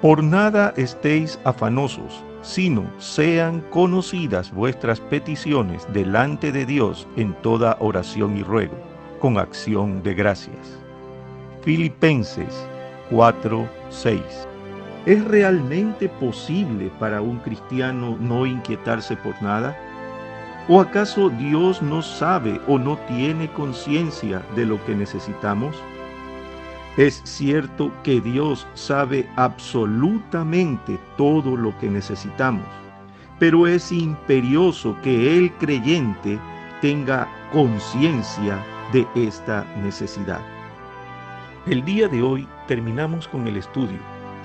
Por nada estéis afanosos, sino sean conocidas vuestras peticiones delante de Dios en toda oración y ruego, con acción de gracias. Filipenses 4:6. ¿Es realmente posible para un cristiano no inquietarse por nada? ¿O acaso Dios no sabe o no tiene conciencia de lo que necesitamos? Es cierto que Dios sabe absolutamente todo lo que necesitamos, pero es imperioso que el creyente tenga conciencia de esta necesidad. El día de hoy terminamos con el estudio,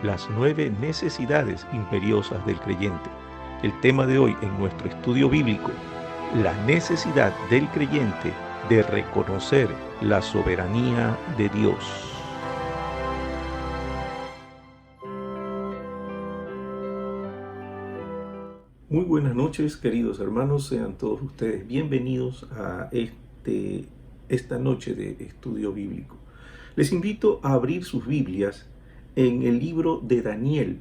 las 9 necesidades imperiosas del creyente. El tema de hoy en nuestro estudio bíblico, la necesidad del creyente de reconocer la soberanía de Dios. Muy buenas noches, queridos hermanos, sean todos ustedes bienvenidos a esta noche de estudio bíblico. Les invito a abrir sus Biblias en el libro de Daniel.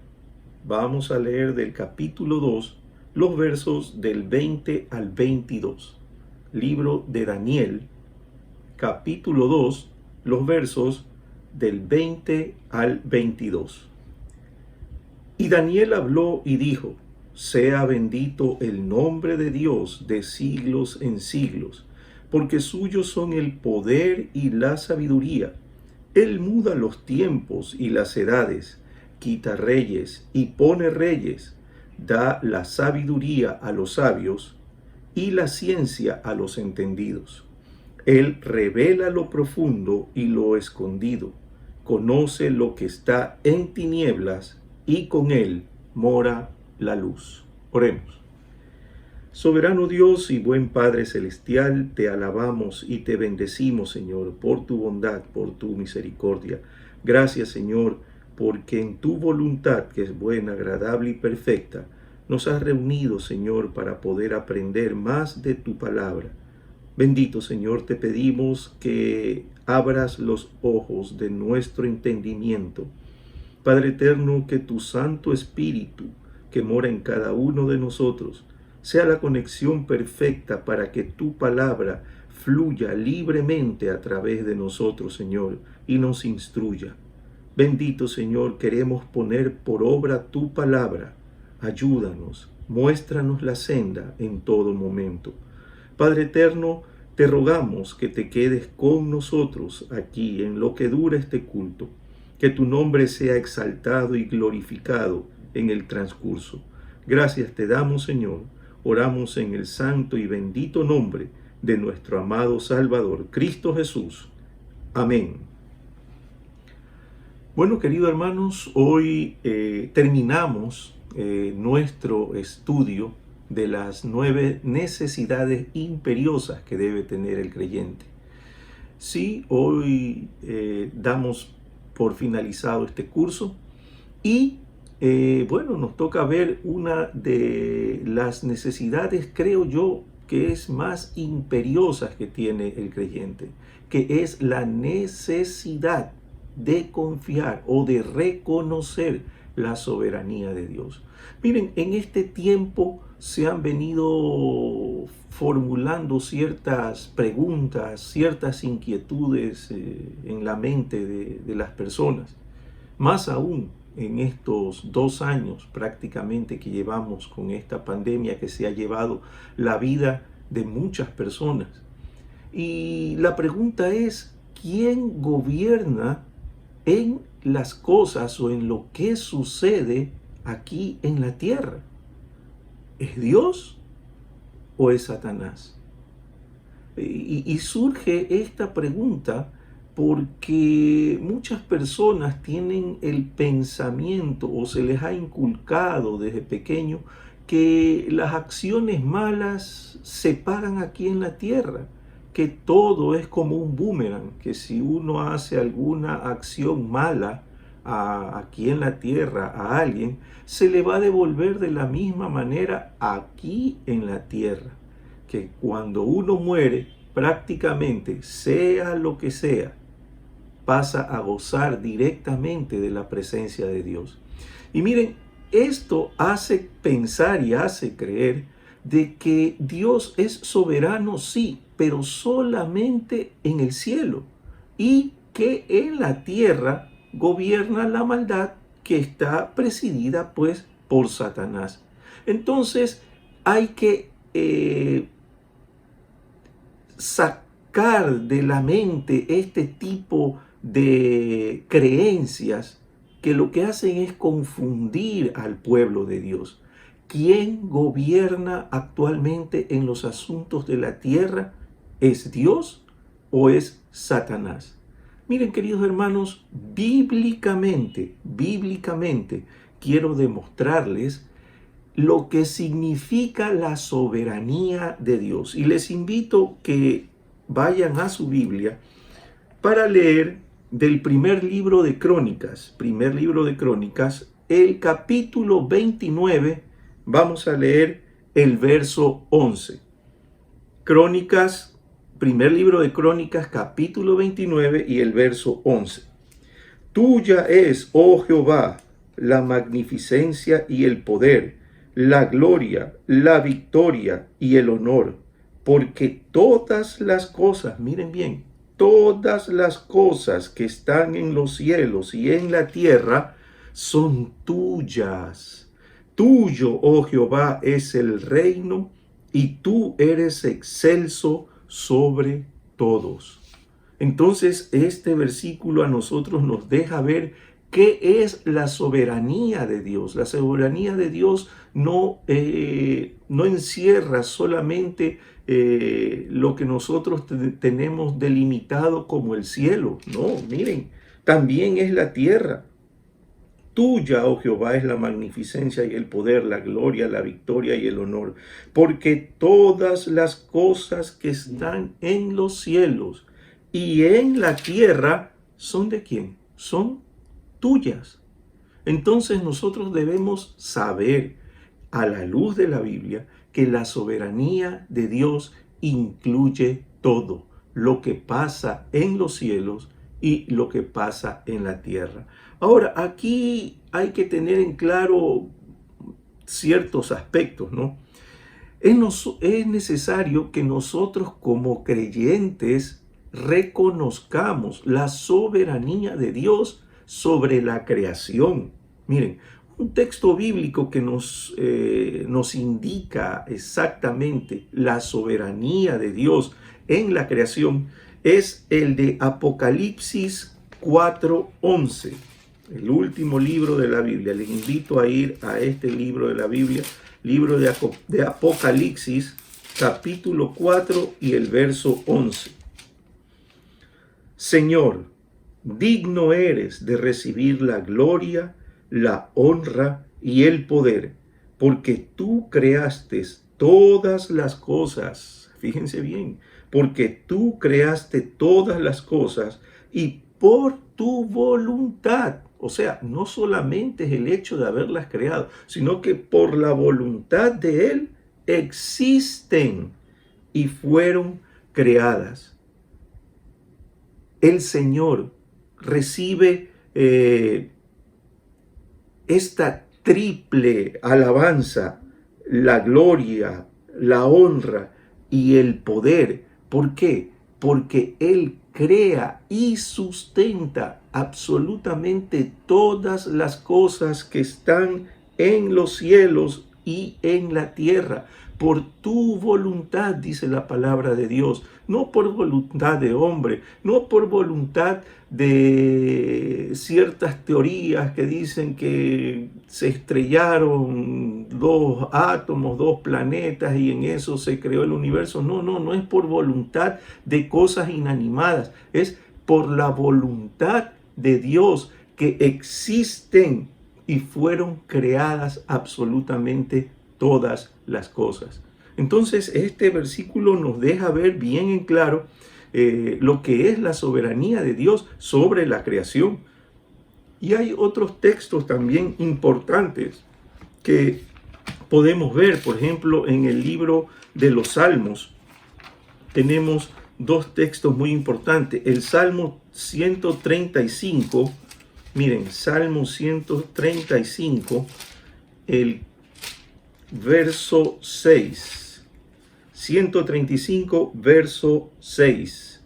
Vamos a leer del capítulo 2, los versos del 20 al 22. Libro de Daniel, capítulo 2, los versos del 20 al 22. Y Daniel habló y dijo: sea bendito el nombre de Dios de siglos en siglos, porque suyos son el poder y la sabiduría. Él muda los tiempos y las edades, quita reyes y pone reyes, da la sabiduría a los sabios y la ciencia a los entendidos. Él revela lo profundo y lo escondido, conoce lo que está en tinieblas y con él mora la luz. Oremos. Soberano Dios y buen Padre Celestial, te alabamos y te bendecimos, Señor, por tu bondad, por tu misericordia. Gracias, Señor, porque en tu voluntad, que es buena, agradable y perfecta, nos has reunido, Señor, para poder aprender más de tu palabra. Bendito, Señor, te pedimos que abras los ojos de nuestro entendimiento. Padre eterno, que tu Santo Espíritu, que mora en cada uno de nosotros, sea la conexión perfecta para que tu palabra fluya libremente a través de nosotros, Señor, y nos instruya. Bendito, Señor, queremos poner por obra tu palabra. Ayúdanos, muéstranos la senda en todo momento. Padre eterno, te rogamos que te quedes con nosotros aquí en lo que dura este culto, que tu nombre sea exaltado y glorificado en el transcurso. Gracias te damos, Señor. Oramos en el santo y bendito nombre de nuestro amado Salvador, Cristo Jesús. Amén. Bueno, queridos hermanos, hoy terminamos nuestro estudio de las 9 necesidades imperiosas que debe tener el creyente. Sí, hoy damos por finalizado este curso y bueno, nos toca ver una de las necesidades, creo yo, que es más imperiosas que tiene el creyente, que es la necesidad de confiar o de reconocer la soberanía de Dios. Miren, en este tiempo se han venido formulando ciertas preguntas, ciertas inquietudes en la mente de las personas. Más aún en estos 2 años prácticamente que llevamos con esta pandemia que se ha llevado la vida de muchas personas. Y la pregunta es, ¿quién gobierna en las cosas o en lo que sucede aquí en la tierra? ¿Es Dios o es Satanás? Y surge esta pregunta porque muchas personas tienen el pensamiento o se les ha inculcado desde pequeño que las acciones malas se pagan aquí en la tierra, que todo es como un boomerang, que si uno hace alguna acción mala aquí en la tierra a alguien, se le va a devolver de la misma manera aquí en la tierra. Que cuando uno muere, prácticamente, sea lo que sea, pasa a gozar directamente de la presencia de Dios. Y miren, esto hace pensar y hace creer de que Dios es soberano, sí, pero solamente en el cielo, y que en la tierra gobierna la maldad que está presidida pues por Satanás. Entonces hay que sacar de la mente este tipo de creencias que lo que hacen es confundir al pueblo de Dios. ¿Quién gobierna actualmente en los asuntos de la tierra? ¿Es Dios o es Satanás? Miren, queridos hermanos, bíblicamente, quiero demostrarles lo que significa la soberanía de Dios. Y les invito que vayan a su Biblia para leer del primer libro de Crónicas, el capítulo 29, vamos a leer el verso 11. Crónicas, primer libro de Crónicas, capítulo 29 y el verso 11. Tuya es, oh Jehová, la magnificencia y el poder, la gloria, la victoria y el honor, porque todas las cosas, miren bien, todas las cosas que están en los cielos y en la tierra son tuyas. Tuyo, oh Jehová, es el reino y tú eres excelso sobre todos. Entonces, este versículo a nosotros nos deja ver qué es la soberanía de Dios. La soberanía de Dios no encierra solamente lo que nosotros tenemos delimitado como el cielo. No, miren, también es la tierra. Tuya, oh Jehová, es la magnificencia y el poder, la gloria, la victoria y el honor, porque todas las cosas que están en los cielos y en la tierra son ¿de quién? Son tuyas. Entonces nosotros debemos saber, a la luz de la Biblia, que la soberanía de Dios incluye todo lo que pasa en los cielos y lo que pasa en la tierra. Ahora, aquí hay que tener en claro ciertos aspectos, ¿no? Es necesario que nosotros como creyentes reconozcamos la soberanía de Dios sobre la creación. Miren, un texto bíblico que nos indica exactamente la soberanía de Dios en la creación es el de Apocalipsis 4:11, el último libro de la Biblia. Les invito a ir a este libro de la Biblia, libro de Apocalipsis, capítulo 4 y el verso 11. Señor, digno eres de recibir la gloria, la honra y el poder, porque tú creaste todas las cosas. Fíjense bien, porque tú creaste todas las cosas y por tu voluntad. O sea, no solamente es el hecho de haberlas creado, sino que por la voluntad de Él existen y fueron creadas. El Señor recibe esta triple alabanza, la gloria, la honra y el poder. ¿Por qué? Porque Él crea y sustenta absolutamente todas las cosas que están en los cielos y en la tierra. Por tu voluntad, dice la palabra de Dios, no por voluntad de hombre, no por voluntad de ciertas teorías que dicen que se estrellaron dos átomos, dos planetas y en eso se creó el universo. No es por voluntad de cosas inanimadas, es por la voluntad de Dios que existen y fueron creadas absolutamente todas las cosas. Entonces, este versículo nos deja ver bien en claro lo que es la soberanía de Dios sobre la creación. Y hay otros textos también importantes que podemos ver. Por ejemplo, en el libro de los Salmos tenemos dos textos muy importantes. El Salmo 135, miren, Salmo 135, el verso 6. 135, verso 6.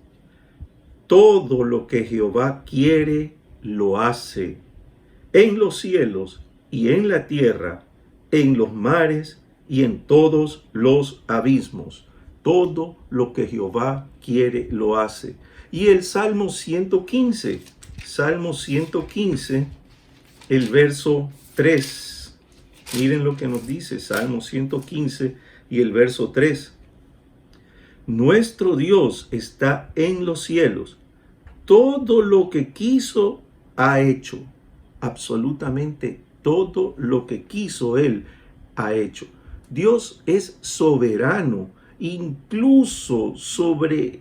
Todo lo que Jehová quiere, lo hace, en los cielos y en la tierra, en los mares y en todos los abismos. Todo lo que Jehová quiere, lo hace. Y el Salmo 115, el verso 3. Miren lo que nos dice Salmo 115 y el verso 3. Nuestro Dios está en los cielos. Todo lo que quiso ha hecho. Absolutamente todo lo que quiso Él ha hecho. Dios es soberano, incluso sobre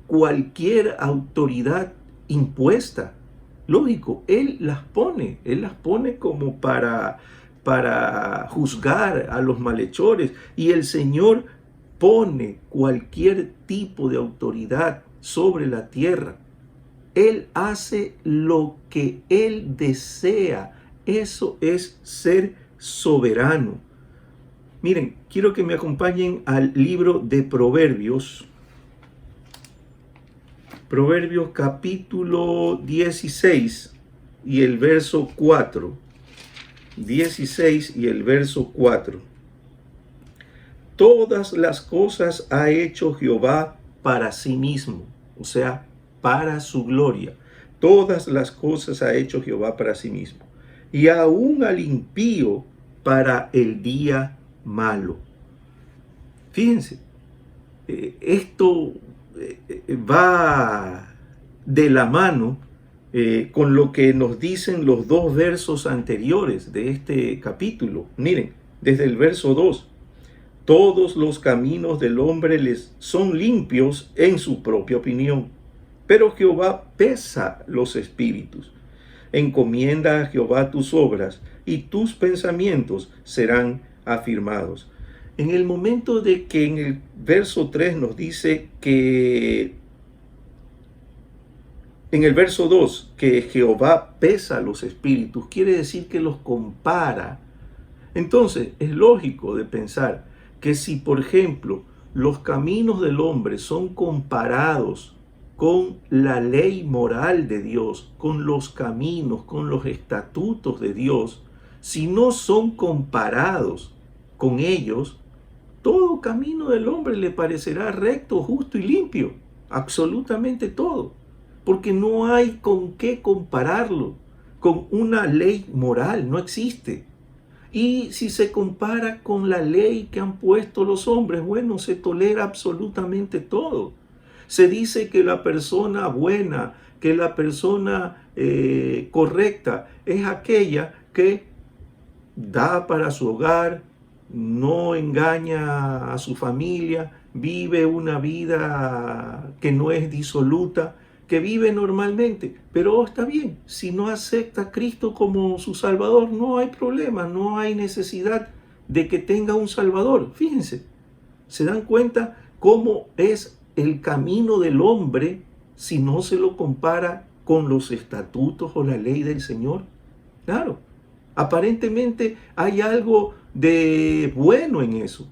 cualquier autoridad impuesta. Lógico, Él las pone como para juzgar a los malhechores. Y el Señor pone cualquier tipo de autoridad sobre la tierra. Él hace lo que Él desea. Eso es ser soberano. Miren, quiero que me acompañen al libro de Proverbios. Proverbios capítulo 16 y el verso 4. 16 y el verso 4. Todas las cosas ha hecho Jehová para sí mismo, o sea, para su gloria. Todas las cosas ha hecho Jehová para sí mismo. Y aún al impío para el día malo. Fíjense, esto va de la mano con lo que nos dicen los dos versos anteriores de este capítulo. Miren, desde el verso 2. Todos los caminos del hombre les son limpios en su propia opinión, pero Jehová pesa los espíritus. Encomienda a Jehová tus obras y tus pensamientos serán afirmados. En el momento de que en el verso 3 nos dice que, en el verso 2, que Jehová pesa los espíritus, quiere decir que los compara. Entonces, es lógico de pensar que si, por ejemplo, los caminos del hombre son comparados con la ley moral de Dios, con los caminos, con los estatutos de Dios, si no son comparados con ellos, todo camino del hombre le parecerá recto, justo y limpio. Absolutamente todo. Porque no hay con qué compararlo con una ley moral, no existe. Y si se compara con la ley que han puesto los hombres, bueno, se tolera absolutamente todo. Se dice que la persona buena, que la persona correcta es aquella que da para su hogar, no engaña a su familia, vive una vida que no es disoluta, que vive normalmente. Pero está bien, si no acepta a Cristo como su Salvador, no hay problema, no hay necesidad de que tenga un Salvador. Fíjense, ¿se dan cuenta cómo es el camino del hombre si no se lo compara con los estatutos o la ley del Señor? Claro, aparentemente hay algo de bueno en eso,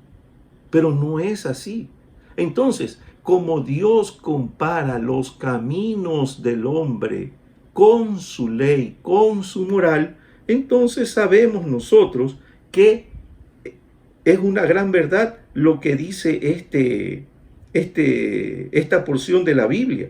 pero no es así. Entonces, como Dios compara los caminos del hombre con su ley, con su moral, entonces sabemos nosotros que es una gran verdad lo que dice esta porción de la Biblia.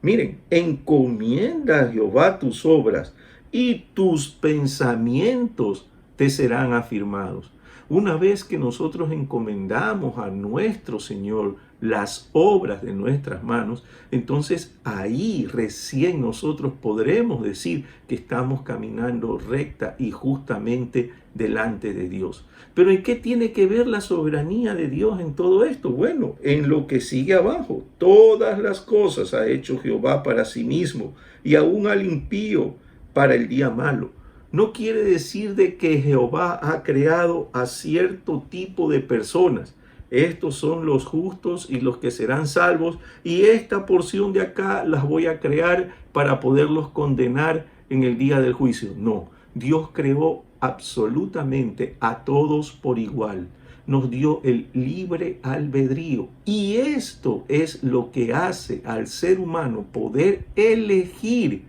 Miren, encomienda a Jehová tus obras y tus pensamientos te serán afirmados. Una vez que nosotros encomendamos a nuestro Señor las obras de nuestras manos, entonces ahí recién nosotros podremos decir que estamos caminando recta y justamente delante de Dios. Pero ¿en qué tiene que ver la soberanía de Dios en todo esto? Bueno, en lo que sigue abajo. Todas las cosas ha hecho Jehová para sí mismo, y aún al impío para el día malo. No quiere decir de que Jehová ha creado a cierto tipo de personas. Estos son los justos y los que serán salvos, y esta porción de acá las voy a crear para poderlos condenar en el día del juicio. No, Dios creó absolutamente a todos por igual. Nos dio el libre albedrío, y esto es lo que hace al ser humano poder elegir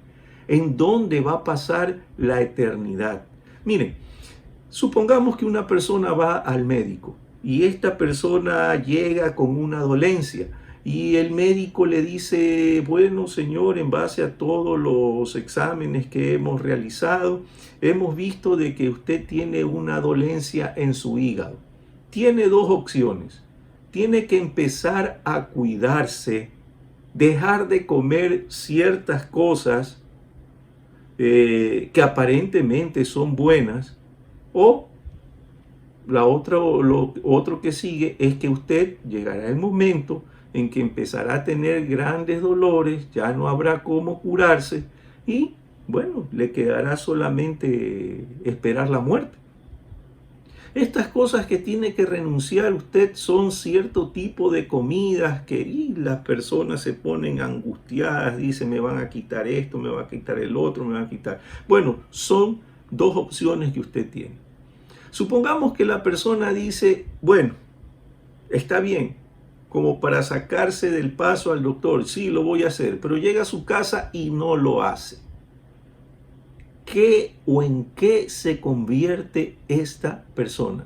en dónde va a pasar la eternidad. Miren, supongamos que una persona va al médico y esta persona llega con una dolencia y el médico le dice: bueno, señor, en base a todos los exámenes que hemos realizado, hemos visto de que usted tiene una dolencia en su hígado. Tiene dos opciones. Tiene que empezar a cuidarse, dejar de comer ciertas cosas que aparentemente son buenas, o lo otro que sigue es que usted llegará el momento en que empezará a tener grandes dolores, ya no habrá cómo curarse y bueno, le quedará solamente esperar la muerte. Estas cosas que tiene que renunciar usted son cierto tipo de comidas que las personas se ponen angustiadas, dicen: me van a quitar esto, me van a quitar el otro, me van a quitar. Bueno, son dos opciones que usted tiene. Supongamos que la persona dice: bueno, está bien, como para sacarse del paso al doctor, sí, lo voy a hacer, pero llega a su casa y no lo hace. ¿Qué o en qué se convierte esta persona?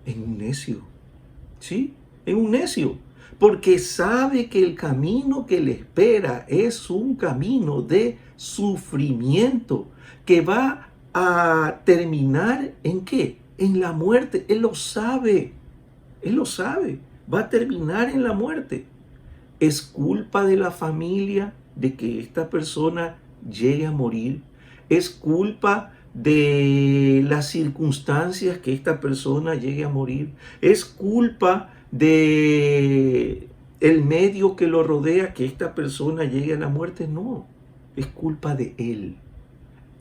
En un necio, ¿sí? En un necio, porque sabe que el camino que le espera es un camino de sufrimiento, que va a terminar ¿en qué? En la muerte. Él lo sabe, va a terminar en la muerte. ¿Es culpa de la familia de que esta persona llegue a morir? ¿Es culpa de las circunstancias que esta persona llegue a morir? ¿Es culpa de el medio que lo rodea que esta persona llegue a la muerte? No, es culpa de él.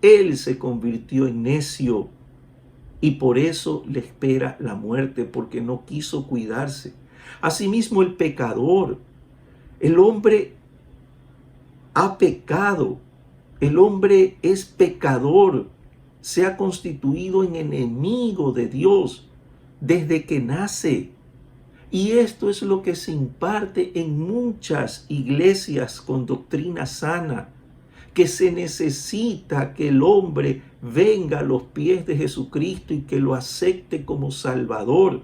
Él se convirtió en necio y por eso le espera la muerte, porque no quiso cuidarse. Asimismo, el pecador, el hombre ha pecado. El hombre es pecador, se ha constituido en enemigo de Dios desde que nace. Y esto es lo que se imparte en muchas iglesias con doctrina sana, que se necesita que el hombre venga a los pies de Jesucristo y que lo acepte como Salvador.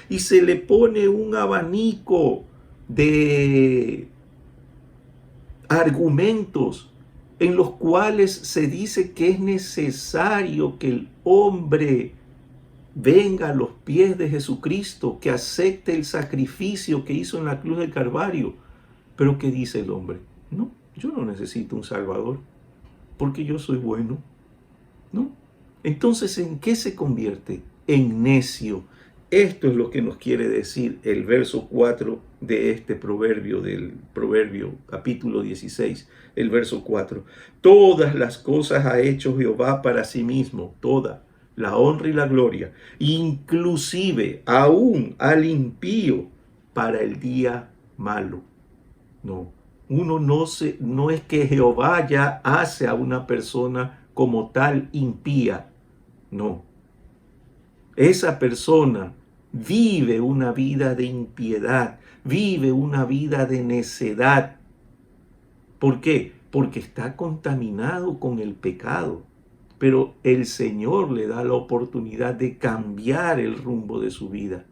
Y se le pone un abanico de argumentos en los cuales se dice que es necesario que el hombre venga a los pies de Jesucristo, que acepte el sacrificio que hizo en la cruz del Calvario. Pero ¿qué dice el hombre? No, yo no necesito un Salvador, porque yo soy bueno, ¿no? Entonces, ¿en qué se convierte? En necio. Esto es lo que nos quiere decir el verso 4 de este proverbio, del proverbio capítulo 16, el verso 4. Todas las cosas ha hecho Jehová para sí mismo, toda la honra y la gloria, inclusive aún al impío para el día malo. No, no es que Jehová ya hace a una persona como tal impía, no. Esa persona vive una vida de impiedad, vive una vida de necedad. ¿Por qué? Porque está contaminado con el pecado. Pero el Señor le da la oportunidad de cambiar el rumbo de su vida.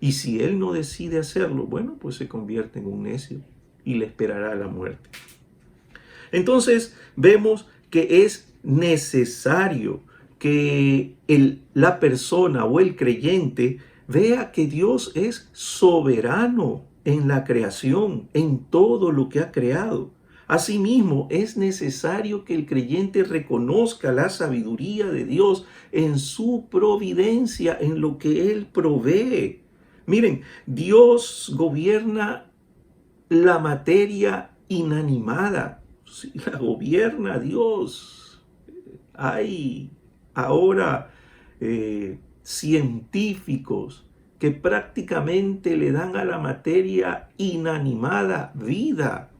Y si él no decide hacerlo, bueno, pues se convierte en un necio y le esperará la muerte. Entonces vemos que es necesario que la persona o el creyente vea que Dios es soberano en la creación, en todo lo que ha creado. Asimismo, es necesario que el creyente reconozca la sabiduría de Dios en su providencia, en lo que Él provee. Miren, Dios gobierna la materia inanimada. Sí, la gobierna Dios. Hay ahora científicos que prácticamente le dan a la materia inanimada vida,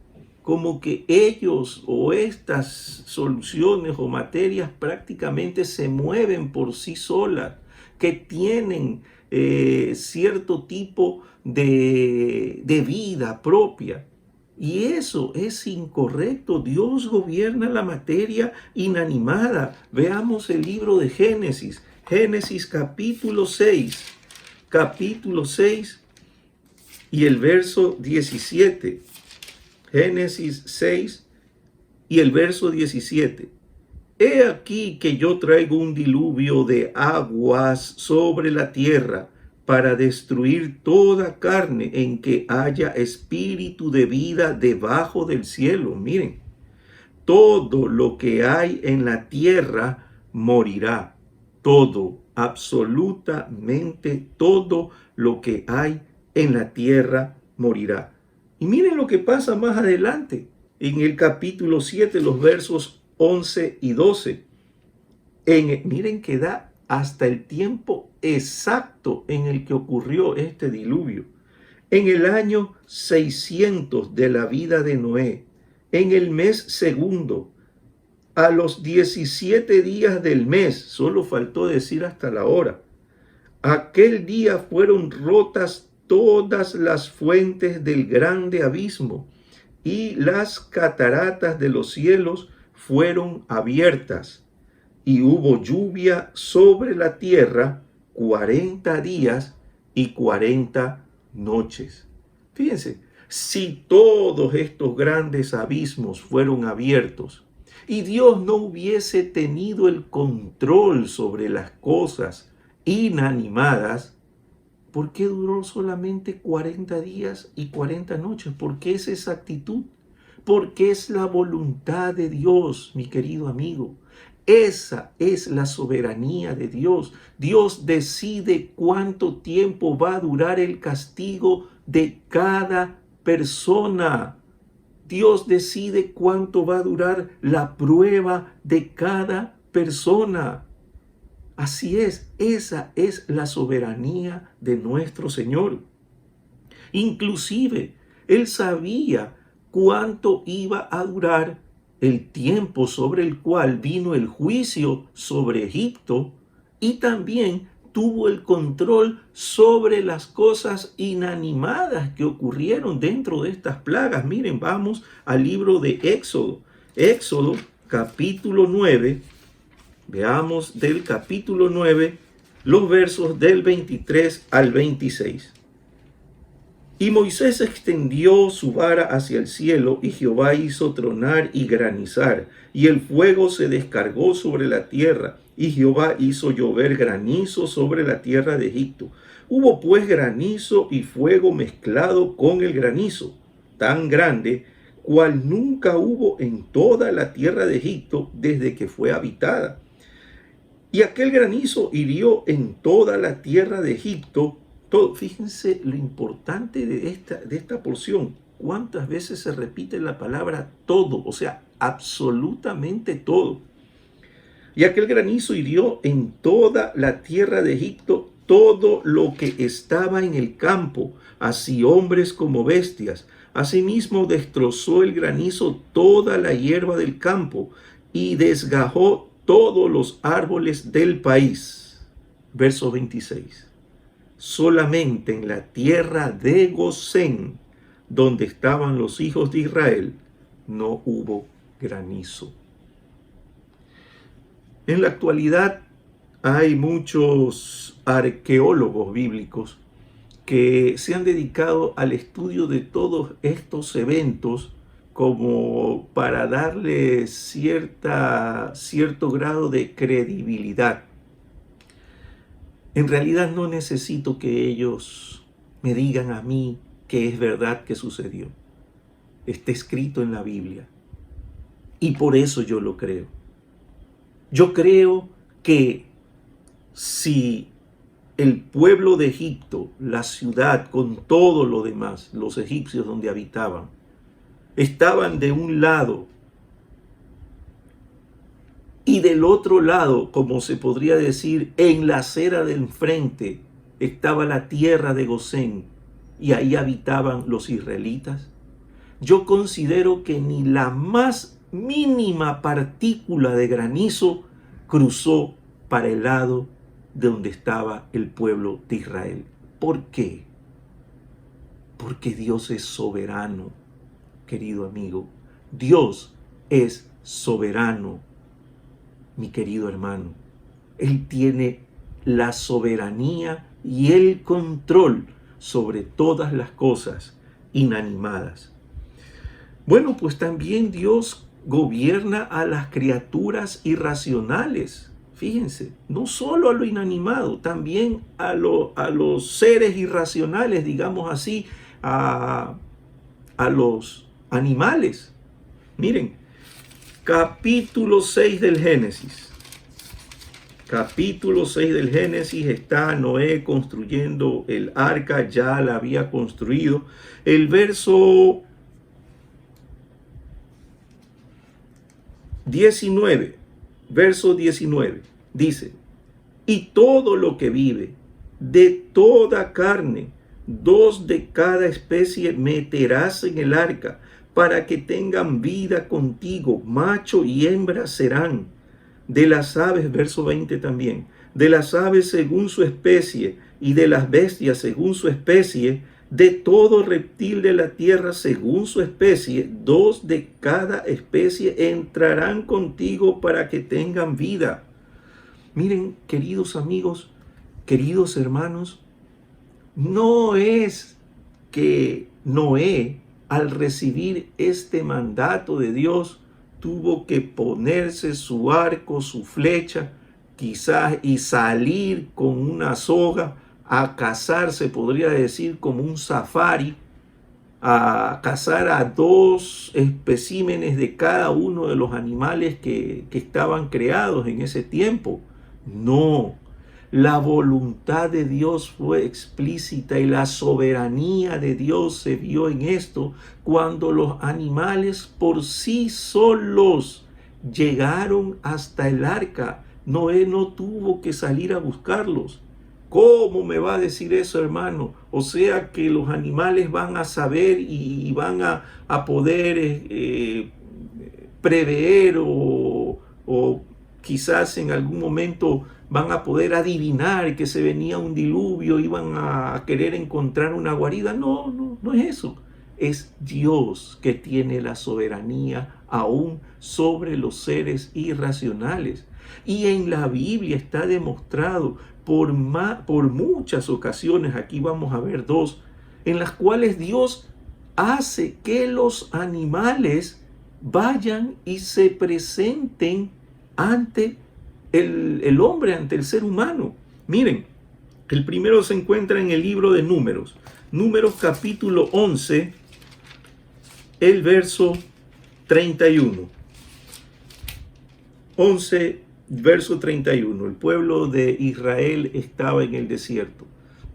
como que ellos o estas soluciones o materias prácticamente se mueven por sí solas, que tienen cierto tipo de vida propia. Y eso es incorrecto. Dios gobierna la materia inanimada. Veamos el libro de Génesis. Génesis capítulo 6. Capítulo 6 y el verso 17. Génesis 6 y el verso 17. He aquí que yo traigo un diluvio de aguas sobre la tierra para destruir toda carne en que haya espíritu de vida debajo del cielo. Miren, todo lo que hay en la tierra morirá. Todo, absolutamente todo lo que hay en la tierra morirá. Y miren lo que pasa más adelante, en el capítulo 7, los versos 11 y 12. Miren que da hasta el tiempo exacto en el que ocurrió este diluvio. En el año 600 de la vida de Noé, en el mes segundo, a los 17 días del mes, solo faltó decir hasta la hora, aquel día fueron rotas todas las fuentes del grande abismo y las cataratas de los cielos fueron abiertas y hubo lluvia sobre la tierra 40 días y 40 noches. Fíjense, si todos estos grandes abismos fueron abiertos y Dios no hubiese tenido el control sobre las cosas inanimadas, ¿por qué duró solamente 40 días y 40 noches? ¿Por qué es esa actitud? Porque es la voluntad de Dios, mi querido amigo. Esa es la soberanía de Dios. Dios decide cuánto tiempo va a durar el castigo de cada persona. Dios decide cuánto va a durar la prueba de cada persona. Así es, esa es la soberanía de nuestro Señor. Inclusive, Él sabía cuánto iba a durar el tiempo sobre el cual vino el juicio sobre Egipto y también tuvo el control sobre las cosas inanimadas que ocurrieron dentro de estas plagas. Miren, vamos al libro de Éxodo. Éxodo capítulo 9. Veamos del capítulo 9 los versos del 23 al 26. Y Moisés extendió su vara hacia el cielo, y Jehová hizo tronar y granizar, y el fuego se descargó sobre la tierra, y Jehová hizo llover granizo sobre la tierra de Egipto. Hubo pues granizo y fuego mezclado con el granizo, tan grande, cual nunca hubo en toda la tierra de Egipto desde que fue habitada. Y aquel granizo hirió en toda la tierra de Egipto. Fíjense lo importante de esta porción. ¿Cuántas veces se repite la palabra todo? O sea, absolutamente todo. Y aquel granizo hirió en toda la tierra de Egipto todo lo que estaba en el campo, así hombres como bestias. Asimismo destrozó el granizo toda la hierba del campo y desgajó todos los árboles del país. Verso 26. Solamente en la tierra de Gosén, donde estaban los hijos de Israel, no hubo granizo. En la actualidad hay muchos arqueólogos bíblicos que se han dedicado al estudio de todos estos eventos como para darle cierto grado de credibilidad. En realidad no necesito que ellos me digan a mí que es verdad que sucedió. Está escrito en la Biblia. Y por eso yo lo creo. Yo creo que si el pueblo de Egipto, la ciudad con todo lo demás, los egipcios donde habitaban, estaban de un lado Y del otro lado, como se podría decir, en la acera del enfrente, estaba la tierra de Gosén, y ahí habitaban los israelitas. Yo considero que ni la más mínima partícula de granizo cruzó para el lado de donde estaba el pueblo de Israel. ¿Por qué? Porque Dios es soberano, querido amigo. Dios es soberano, mi querido hermano. Él tiene la soberanía y el control sobre todas las cosas inanimadas. Bueno, pues también Dios gobierna a las criaturas irracionales. Fíjense, no solo a lo inanimado, también a los seres irracionales, digamos así, a los animales. Miren, capítulo 6 del Génesis. Capítulo 6 del Génesis está Noé construyendo el arca, ya la había construido. El verso 19, dice: y todo lo que vive, de toda carne, 2 de cada especie meterás en el arca, para que tengan vida contigo, macho y hembra serán. De las aves, verso 20 también, de las aves según su especie, y de las bestias según su especie, de todo reptil de la tierra según su especie, 2 de cada especie entrarán contigo para que tengan vida. Miren, queridos amigos, queridos hermanos, no es que Noé, al recibir este mandato de Dios, tuvo que ponerse su arco, su flecha, quizás, y salir con una soga a cazar, se podría decir, como un safari, a cazar a 2 especímenes de cada uno de los animales que estaban creados en ese tiempo. No, la voluntad de Dios fue explícita y la soberanía de Dios se vio en esto cuando los animales por sí solos llegaron hasta el arca. Noé no tuvo que salir a buscarlos. ¿Cómo me va a decir eso, hermano? O sea que los animales van a saber y van a poder prever o quizás en algún momento van a poder adivinar que se venía un diluvio, iban a querer encontrar una guarida. No es eso. Es Dios que tiene la soberanía aún sobre los seres irracionales. Y en la Biblia está demostrado por muchas ocasiones, aquí vamos a ver 2, en las cuales Dios hace que los animales vayan y se presenten ante el hombre, ante el ser humano. Miren, el primero se encuentra en el libro de Números. Números capítulo 11, el verso 31. 11, verso 31. El pueblo de Israel estaba en el desierto.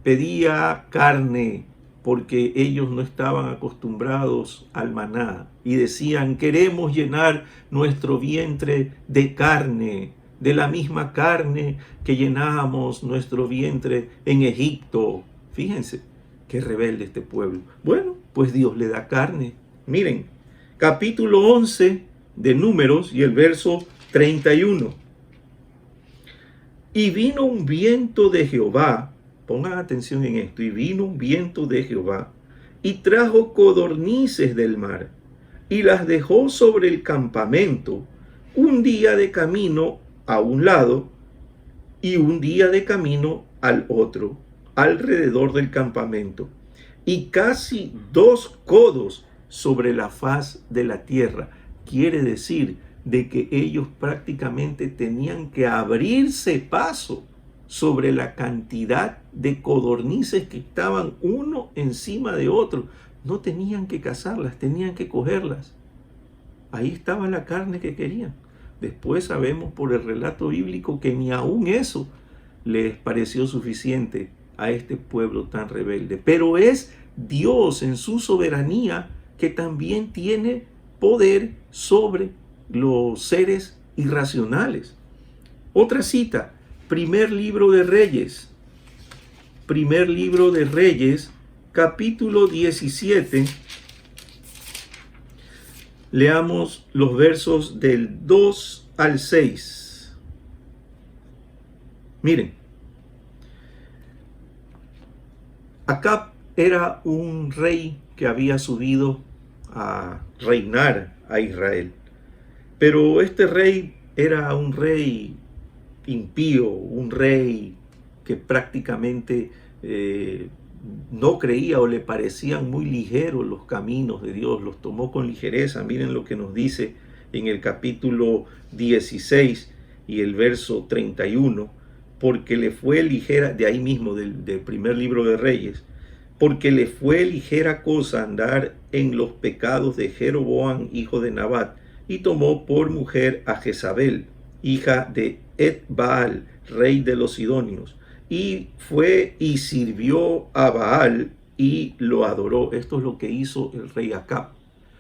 Pedía carne porque ellos no estaban acostumbrados al maná. Y decían: queremos llenar nuestro vientre de carne, de la misma carne que llenábamos nuestro vientre en Egipto. Fíjense, qué rebelde este pueblo. Bueno, pues Dios le da carne. Miren, capítulo 11 de Números y el verso 31. Y vino un viento de Jehová, pongan atención en esto, y vino un viento de Jehová, y trajo codornices del mar, y las dejó sobre el campamento, un día de camino a un lado, y un día de camino al otro, alrededor del campamento, y casi 2 codos sobre la faz de la tierra. Quiere decir de que ellos prácticamente tenían que abrirse paso sobre la cantidad de codornices que estaban uno encima de otro. No tenían que cazarlas, tenían que cogerlas. Ahí estaba la carne que querían. Después sabemos por el relato bíblico que ni aún eso les pareció suficiente a este pueblo tan rebelde. Pero es Dios en su soberanía que también tiene poder sobre los seres irracionales. Otra cita, primer libro de Reyes, capítulo 17. Leamos los versos del 2 al 6. Miren, Acab era un rey que había subido a reinar a Israel. Pero este rey era un rey impío, un rey que prácticamente no creía o le parecían muy ligeros los caminos de Dios, los tomó con ligereza. Miren lo que nos dice en el capítulo 16 y el verso 31, porque le fue ligera, de ahí mismo del primer libro de Reyes, porque le fue ligera cosa andar en los pecados de Jeroboam, hijo de Nabat, y tomó por mujer a Jezabel, hija de Et-Baal, rey de los Sidonios, y fue y sirvió a Baal y lo adoró. Esto es lo que hizo el rey Acab.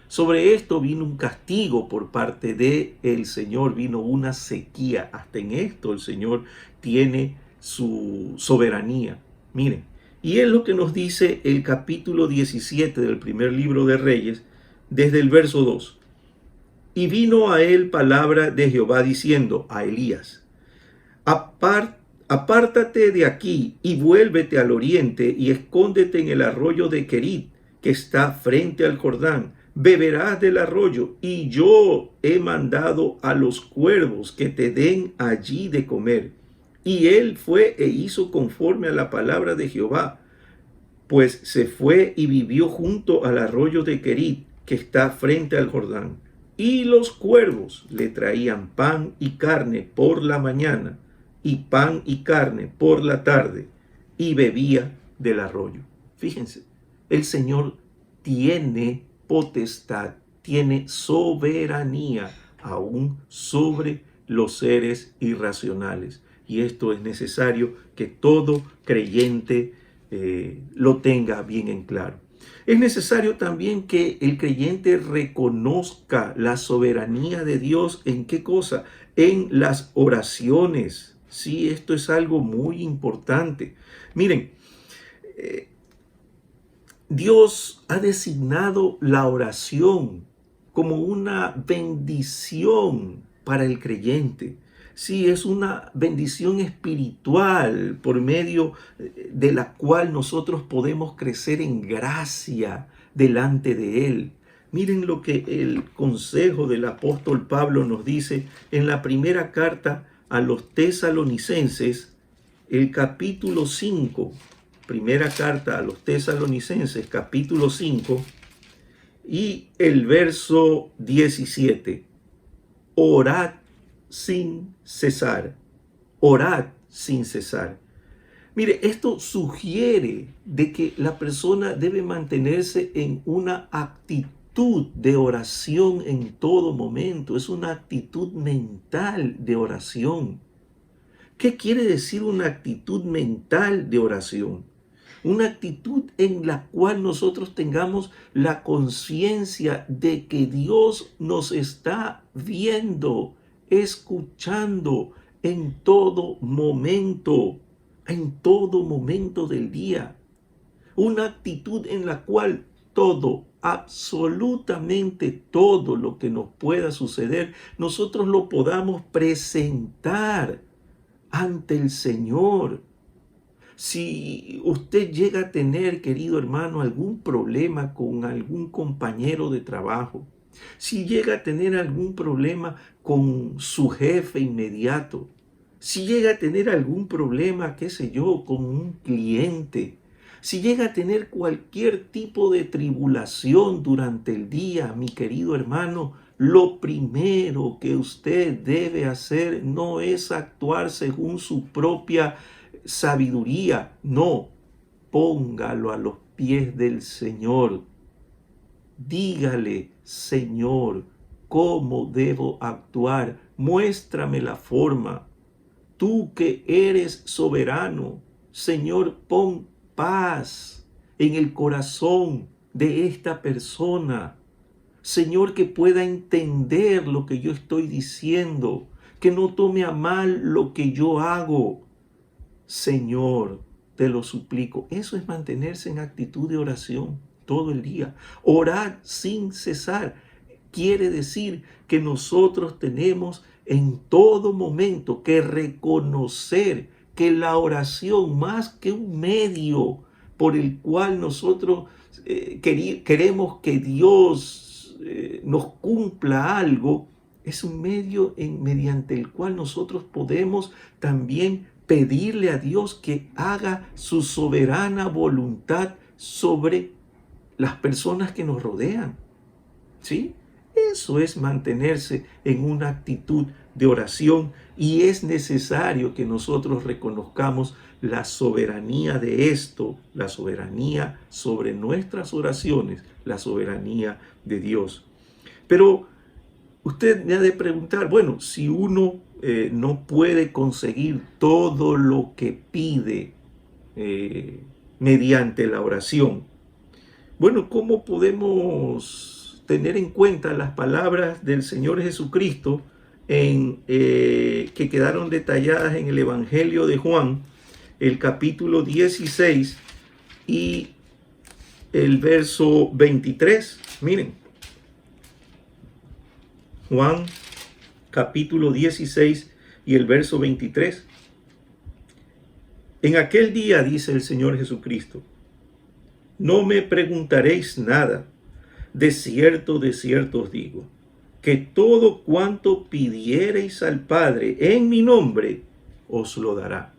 Sobre esto vino un castigo por parte del Señor, vino una sequía. Hasta en esto el Señor tiene su soberanía. Miren, y es lo que nos dice el capítulo 17 del primer libro de Reyes, desde el verso 2. Y vino a él palabra de Jehová diciendo a Elías: apártate de aquí y vuélvete al oriente y escóndete en el arroyo de Querit, que está frente al Jordán. Beberás del arroyo, y yo he mandado a los cuervos que te den allí de comer. Y él fue e hizo conforme a la palabra de Jehová, pues se fue y vivió junto al arroyo de Querit, que está frente al Jordán. Y los cuervos le traían pan y carne por la mañana, y pan y carne por la tarde, y bebía del arroyo. Fíjense, el Señor tiene potestad, tiene soberanía aún sobre los seres irracionales. Y esto es necesario que todo creyente lo tenga bien en claro. Es necesario también que el creyente reconozca la soberanía de Dios. ¿En qué cosa? En las oraciones. Sí, esto es algo muy importante. Miren, Dios ha designado la oración como una bendición para el creyente. Sí, es una bendición espiritual por medio de la cual nosotros podemos crecer en gracia delante de Él. Miren lo que el consejo del apóstol Pablo nos dice en la primera carta a los tesalonicenses, el capítulo 5. Primera carta a los tesalonicenses, capítulo 5, y el verso 17. Orad sin cesar. Orad sin cesar. Mire, esto sugiere de que la persona debe mantenerse en una actitud de oración en todo momento. Es una actitud mental de oración. ¿Qué quiere decir una actitud mental de oración? Una actitud en la cual nosotros tengamos la conciencia de que Dios nos está viendo, escuchando en todo momento del día. Una actitud en la cual todo, absolutamente todo lo que nos pueda suceder, nosotros lo podamos presentar ante el Señor. Si usted llega a tener, querido hermano, algún problema con algún compañero de trabajo, si llega a tener algún problema con su jefe inmediato, si llega a tener algún problema, qué sé yo, con un cliente, si llega a tener cualquier tipo de tribulación durante el día, mi querido hermano, lo primero que usted debe hacer no es actuar según su propia sabiduría, no, póngalo a los pies del Señor. Dígale: Señor, ¿cómo debo actuar? Muéstrame la forma. Tú que eres soberano, Señor, pon paz en el corazón de esta persona. Señor, que pueda entender lo que yo estoy diciendo, que no tome a mal lo que yo hago. Señor, te lo suplico. Eso es mantenerse en actitud de oración todo el día. Orar sin cesar quiere decir que nosotros tenemos en todo momento que reconocer que la oración, más que un medio por el cual nosotros queremos que Dios nos cumpla algo, es un medio mediante el cual nosotros podemos también pedirle a Dios que haga su soberana voluntad sobre las personas que nos rodean. ¿Sí? Eso es mantenerse en una actitud de oración, y es necesario que nosotros reconozcamos la soberanía de esto, la soberanía sobre nuestras oraciones, la soberanía de Dios. Pero usted me ha de preguntar, bueno, si uno no puede conseguir todo lo que pide mediante la oración, bueno, ¿cómo podemos tener en cuenta las palabras del Señor Jesucristo que quedaron detalladas en el Evangelio de Juan, el capítulo 16 y el verso 23? Miren, Juan capítulo 16 y el verso 23. En aquel día, dice el Señor Jesucristo, no me preguntaréis nada. De cierto os digo, que todo cuanto pidiereis al Padre en mi nombre, os lo dará.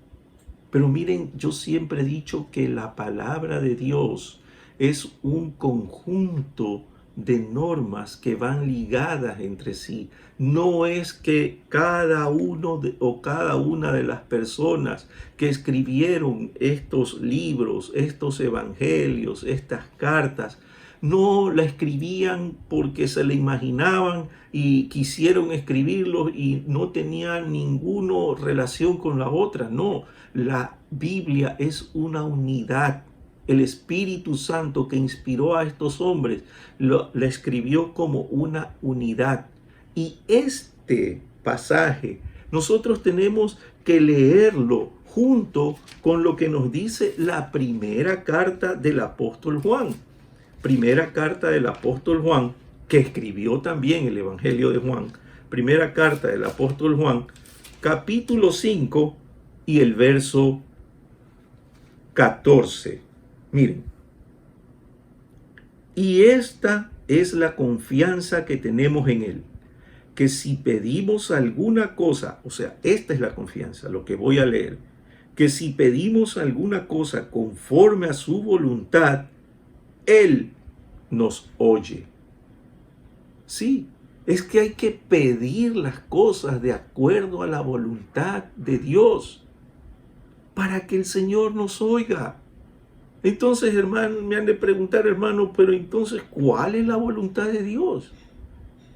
Pero miren, yo siempre he dicho que la palabra de Dios es un conjunto de normas que van ligadas entre sí. No es que cada uno o cada una de las personas que escribieron estos libros, estos evangelios, estas cartas, no la escribían porque se la imaginaban y quisieron escribirlos y no tenían ninguna relación con la otra. No, la Biblia es una unidad. El Espíritu Santo que inspiró a estos hombres la escribió como una unidad. Y este pasaje nosotros tenemos que leerlo junto con lo que nos dice la primera carta del apóstol Juan. Primera carta del apóstol Juan, que escribió también el Evangelio de Juan. Primera carta del apóstol Juan, capítulo 5 y el verso 14. Miren, y esta es la confianza que tenemos en Él, que si pedimos alguna cosa, o sea, esta es la confianza, lo que voy a leer, que si pedimos alguna cosa conforme a su voluntad, Él nos oye. Sí, es que hay que pedir las cosas de acuerdo a la voluntad de Dios para que el Señor nos oiga. Entonces, hermano, me han de preguntar, hermano, pero entonces, ¿cuál es la voluntad de Dios?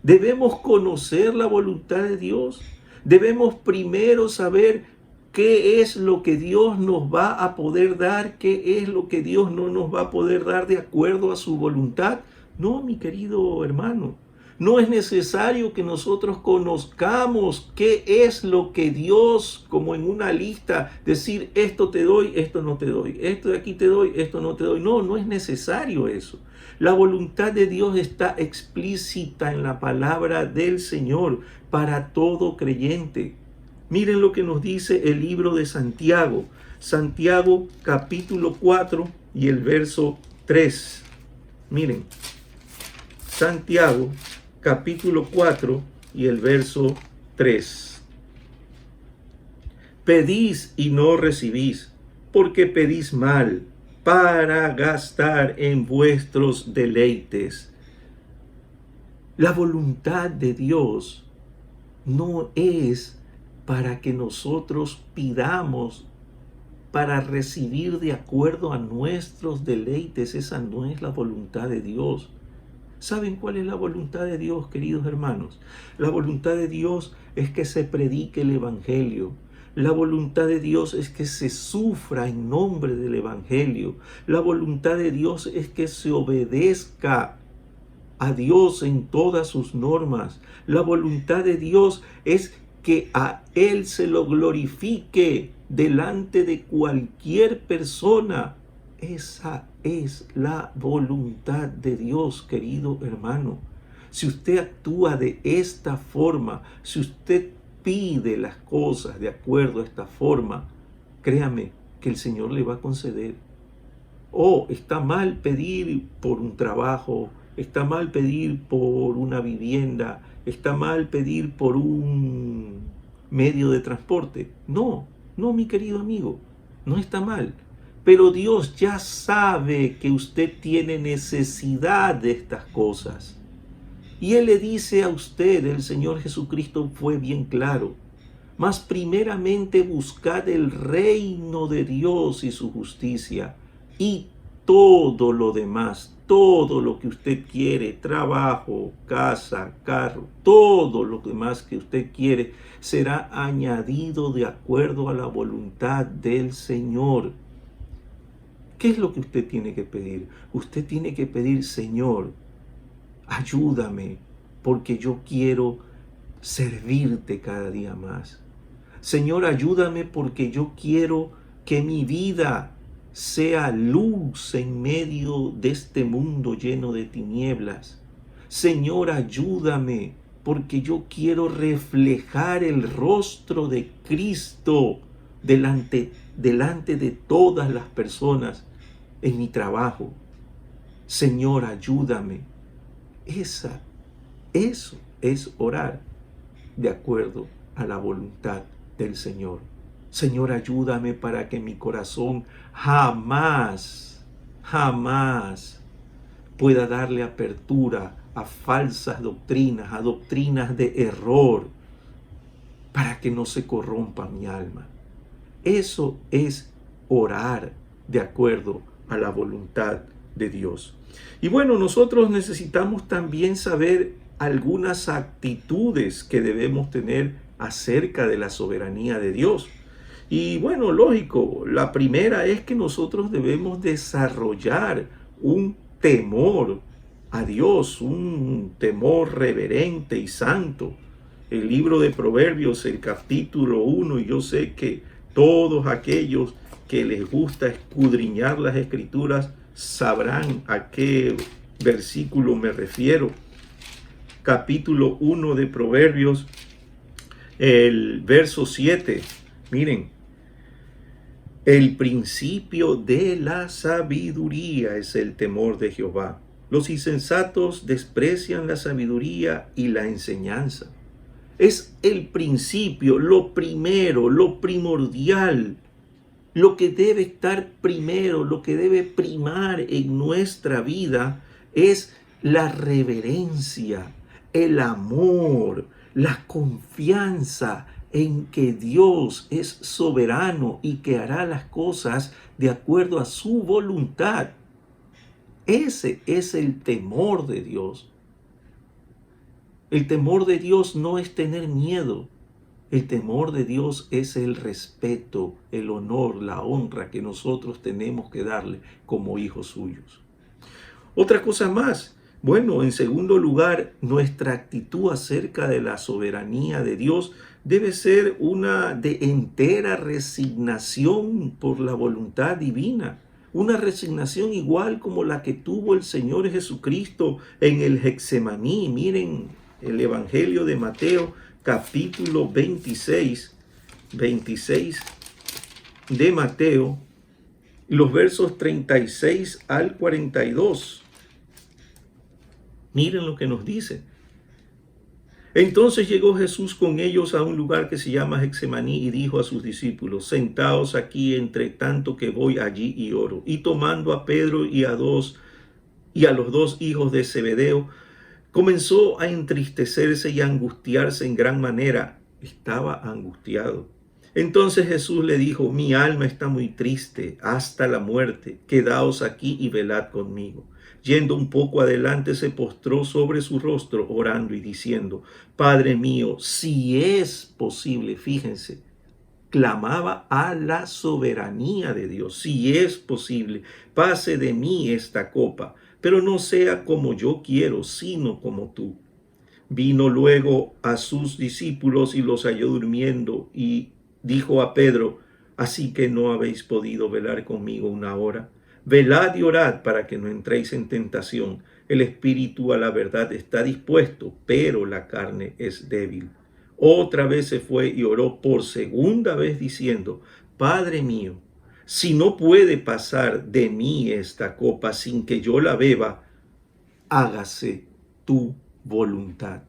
Debemos conocer la voluntad de Dios. Debemos primero saber qué es lo que Dios nos va a poder dar, qué es lo que Dios no nos va a poder dar de acuerdo a su voluntad. No, mi querido hermano. No es necesario que nosotros conozcamos qué es lo que Dios, como en una lista, decir esto te doy, esto no te doy, esto de aquí te doy, esto no te doy. No, no es necesario eso. La voluntad de Dios está explícita en la palabra del Señor para todo creyente. Miren lo que nos dice el libro de Santiago. Santiago capítulo 4 y el verso 3. Miren, Santiago capítulo 4 y el verso 3. Pedís y no recibís, porque pedís mal, para gastar en vuestros deleites. La voluntad de Dios no es para que nosotros pidamos para recibir de acuerdo a nuestros deleites. Esa no es la voluntad de Dios. ¿Saben cuál es la voluntad de Dios, queridos hermanos? La voluntad de Dios es que se predique el Evangelio. La voluntad de Dios es que se sufra en nombre del Evangelio. La voluntad de Dios es que se obedezca a Dios en todas sus normas. La voluntad de Dios es que a Él se lo glorifique delante de cualquier persona. Esa es la voluntad de Dios, querido hermano. Si usted actúa de esta forma, si usted pide las cosas de acuerdo a esta forma, créame que el Señor le va a conceder. Está mal pedir por un trabajo, está mal pedir por una vivienda, está mal pedir por un medio de transporte. No, mi querido amigo, no está mal. Pero Dios ya sabe que usted tiene necesidad de estas cosas. Y Él le dice a usted, el Señor Jesucristo fue bien claro, mas primeramente buscad el reino de Dios y su justicia, y todo lo demás, todo lo que usted quiere, trabajo, casa, carro, todo lo demás que usted quiere, será añadido de acuerdo a la voluntad del Señor. ¿Qué es lo que usted tiene que pedir? Usted tiene que pedir: Señor, ayúdame, porque yo quiero servirte cada día más. Señor, ayúdame porque yo quiero que mi vida sea luz en medio de este mundo lleno de tinieblas. Señor, ayúdame porque yo quiero reflejar el rostro de Cristo delante de todas las personas en mi trabajo. Señor, ayúdame. Eso es orar de acuerdo a la voluntad del Señor. Señor, ayúdame para que mi corazón jamás pueda darle apertura a falsas doctrinas, a doctrinas de error, para que no se corrompa mi alma. Eso es orar de acuerdo a la voluntad de Dios. Y bueno, nosotros necesitamos también saber algunas actitudes que debemos tener acerca de la soberanía de Dios. Y bueno, lógico, la primera es que nosotros debemos desarrollar un temor a Dios, un temor reverente y santo. El libro de Proverbios, el capítulo 1, y yo sé que todos aquellos que les gusta escudriñar las Escrituras sabrán a qué versículo me refiero. Capítulo 1 de Proverbios, el verso 7. Miren, el principio de la sabiduría es el temor de Jehová. Los insensatos desprecian la sabiduría y la enseñanza. Es el principio, lo primero, lo primordial, lo que debe estar primero, lo que debe primar en nuestra vida es la reverencia, el amor, la confianza en que Dios es soberano y que hará las cosas de acuerdo a su voluntad. Ese es el temor de Dios. El temor de Dios no es tener miedo. El temor de Dios es el respeto, el honor, la honra que nosotros tenemos que darle como hijos suyos. Otra cosa más. Bueno, en segundo lugar, nuestra actitud acerca de la soberanía de Dios debe ser una de entera resignación por la voluntad divina. Una resignación igual como la que tuvo el Señor Jesucristo en el Getsemaní. Miren el Evangelio de Mateo, capítulo 26 de Mateo, los versos 36 al 42. Miren lo que nos dice. Entonces llegó Jesús con ellos a un lugar que se llama Getsemaní y dijo a sus discípulos: sentaos aquí entre tanto que voy allí y oro. Y tomando a Pedro y a los dos hijos de Zebedeo, comenzó a entristecerse y a angustiarse en gran manera. Estaba angustiado. Entonces Jesús le dijo: mi alma está muy triste hasta la muerte. Quedaos aquí y velad conmigo. Yendo un poco adelante, se postró sobre su rostro, orando y diciendo: Padre mío, si es posible, fíjense, clamaba a la soberanía de Dios. Si es posible, pase de mí esta copa, pero no sea como yo quiero, sino como tú. Vino luego a sus discípulos y los halló durmiendo, y dijo a Pedro: así que no habéis podido velar conmigo una hora. Velad y orad para que no entréis en tentación. El espíritu a la verdad está dispuesto, pero la carne es débil. Otra vez se fue y oró por segunda vez diciendo: Padre mío, si no puede pasar de mí esta copa sin que yo la beba, hágase tu voluntad.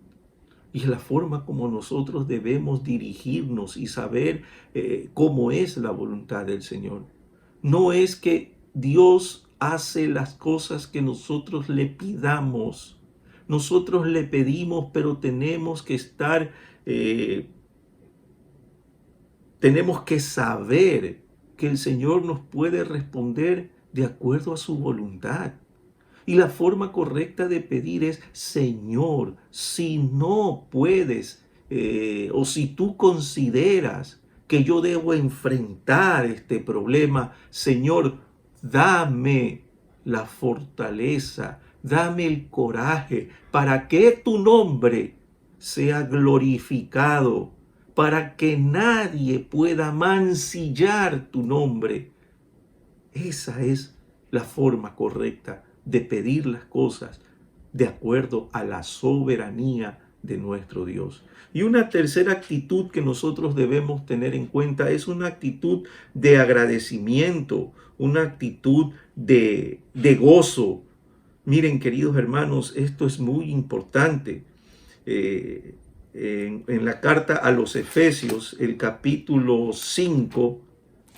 Y es la forma como nosotros debemos dirigirnos y saber cómo es la voluntad del Señor. No es que Dios hace las cosas que nosotros le pidamos. Nosotros le pedimos, pero tenemos que saber que el Señor nos puede responder de acuerdo a su voluntad. Y la forma correcta de pedir es: Señor, si no puedes o si tú consideras que yo debo enfrentar este problema, Señor, dame la fortaleza, dame el coraje para que tu nombre sea glorificado, para que nadie pueda mancillar tu nombre. Esa es la forma correcta de pedir las cosas de acuerdo a la soberanía de nuestro Dios. Y una tercera actitud que nosotros debemos tener en cuenta es una actitud de agradecimiento, una actitud de gozo. Miren, queridos hermanos, esto es muy importante. En la carta a los Efesios, el capítulo 5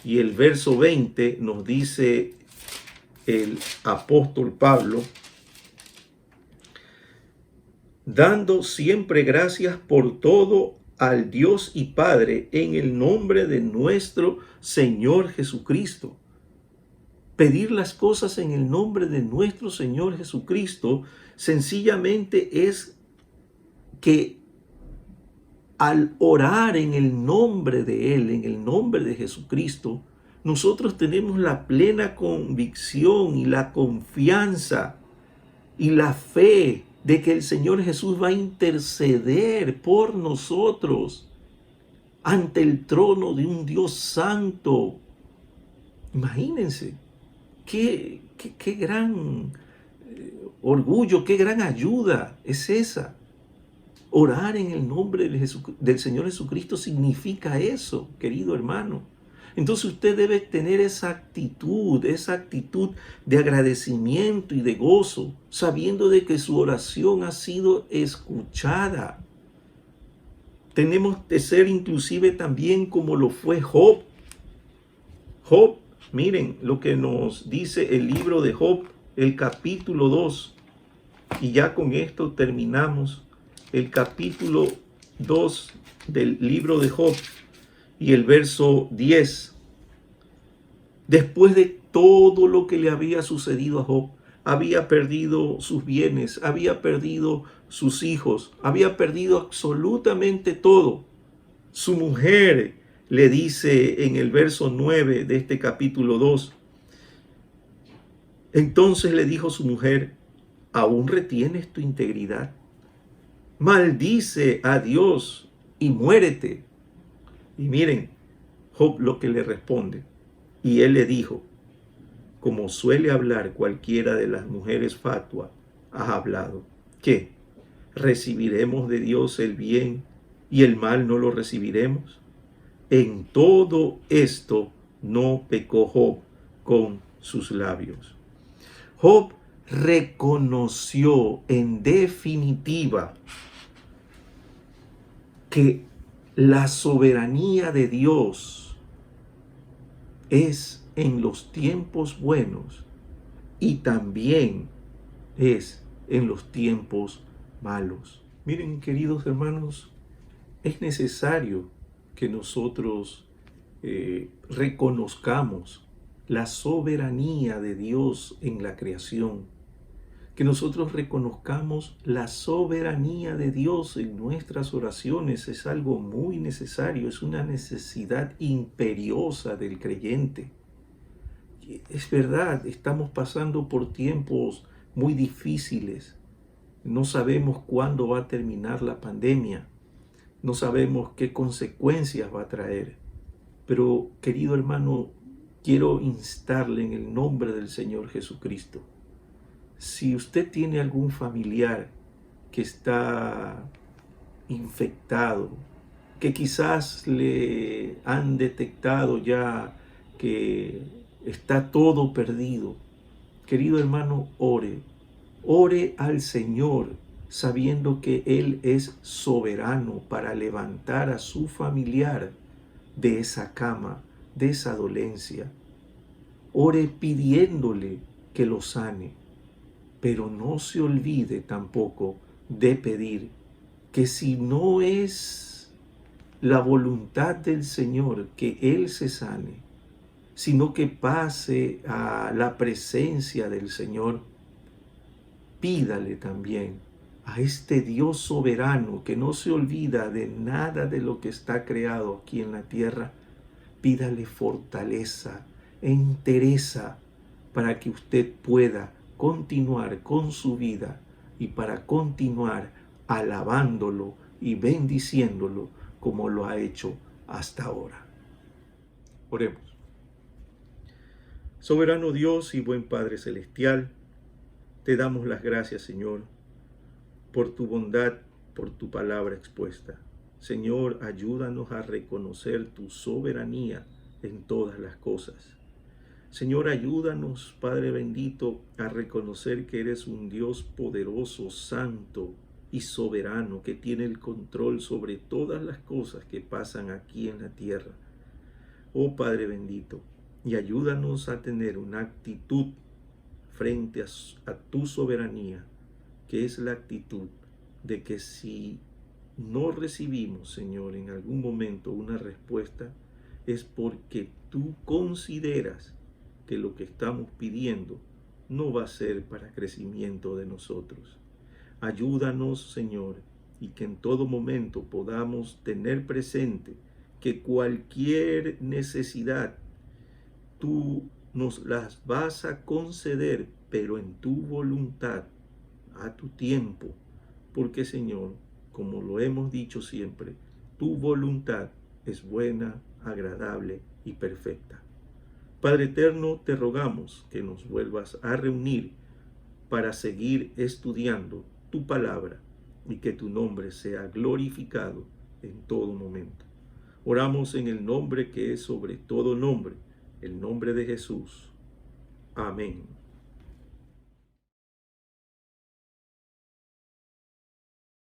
y el verso 20 nos dice el apóstol Pablo: dando siempre gracias por todo al Dios y Padre en el nombre de nuestro Señor Jesucristo. Pedir las cosas en el nombre de nuestro Señor Jesucristo sencillamente es que al orar en el nombre de Él, en el nombre de Jesucristo, nosotros tenemos la plena convicción y la confianza y la fe de que el Señor Jesús va a interceder por nosotros ante el trono de un Dios santo. Imagínense, qué gran orgullo, qué gran ayuda es esa. Orar en el nombre del Señor Jesucristo significa eso, querido hermano. Entonces usted debe tener esa actitud de agradecimiento y de gozo, sabiendo de que su oración ha sido escuchada. Tenemos que ser inclusive también como lo fue Job. Job, miren lo que nos dice el libro de Job, el capítulo 2. Y ya con esto terminamos. El capítulo 2 del libro de Job y el verso 10. Después de todo lo que le había sucedido a Job, había perdido sus bienes, había perdido sus hijos, había perdido absolutamente todo. Su mujer le dice en el verso 9 de este capítulo 2, entonces le dijo su mujer: ¿aún retienes tu integridad? Maldice a Dios y muérete. Y miren Job lo que le responde. Y él le dijo: como suele hablar cualquiera de las mujeres fatua, has hablado. ¿Qué? ¿Recibiremos de Dios el bien y el mal no lo recibiremos? En todo esto no pecó Job con sus labios. Job reconoció en definitiva que la soberanía de Dios es en los tiempos buenos y también es en los tiempos malos. Miren, queridos hermanos, es necesario que nosotros reconozcamos la soberanía de Dios en la creación, que nosotros reconozcamos la soberanía de Dios en nuestras oraciones. Es algo muy necesario, es una necesidad imperiosa del creyente. Es verdad, estamos pasando por tiempos muy difíciles. No sabemos cuándo va a terminar la pandemia. No sabemos qué consecuencias va a traer. Pero, querido hermano, quiero instarle en el nombre del Señor Jesucristo. Si usted tiene algún familiar que está infectado, que quizás le han detectado ya que está todo perdido, querido hermano, ore al Señor, sabiendo que Él es soberano para levantar a su familiar de esa cama, de esa dolencia. Ore pidiéndole que lo sane, pero no se olvide tampoco de pedir que si no es la voluntad del Señor que Él se sane, sino que pase a la presencia del Señor, pídale también a este Dios soberano que no se olvida de nada de lo que está creado aquí en la tierra. Pídale fortaleza, entereza para que usted pueda continuar con su vida y para continuar alabándolo y bendiciéndolo como lo ha hecho hasta ahora. Oremos. Soberano Dios y buen Padre Celestial, te damos las gracias, Señor, por tu bondad, por tu palabra expuesta. Señor, ayúdanos a reconocer tu soberanía en todas las cosas. Señor, ayúdanos, Padre bendito, a reconocer que eres un Dios poderoso, santo y soberano, que tiene el control sobre todas las cosas que pasan aquí en la tierra. Oh Padre bendito, y ayúdanos a tener una actitud frente a tu soberanía, que es la actitud de que si no recibimos, Señor, en algún momento una respuesta, es porque tú consideras que lo que estamos pidiendo no va a ser para crecimiento de nosotros. Ayúdanos, Señor, y que en todo momento podamos tener presente que cualquier necesidad tú nos las vas a conceder, pero en tu voluntad, a tu tiempo, porque, Señor, como lo hemos dicho siempre, tu voluntad es buena, agradable y perfecta. Padre eterno, te rogamos que nos vuelvas a reunir para seguir estudiando tu palabra y que tu nombre sea glorificado en todo momento. Oramos en el nombre que es sobre todo nombre, el nombre de Jesús. Amén.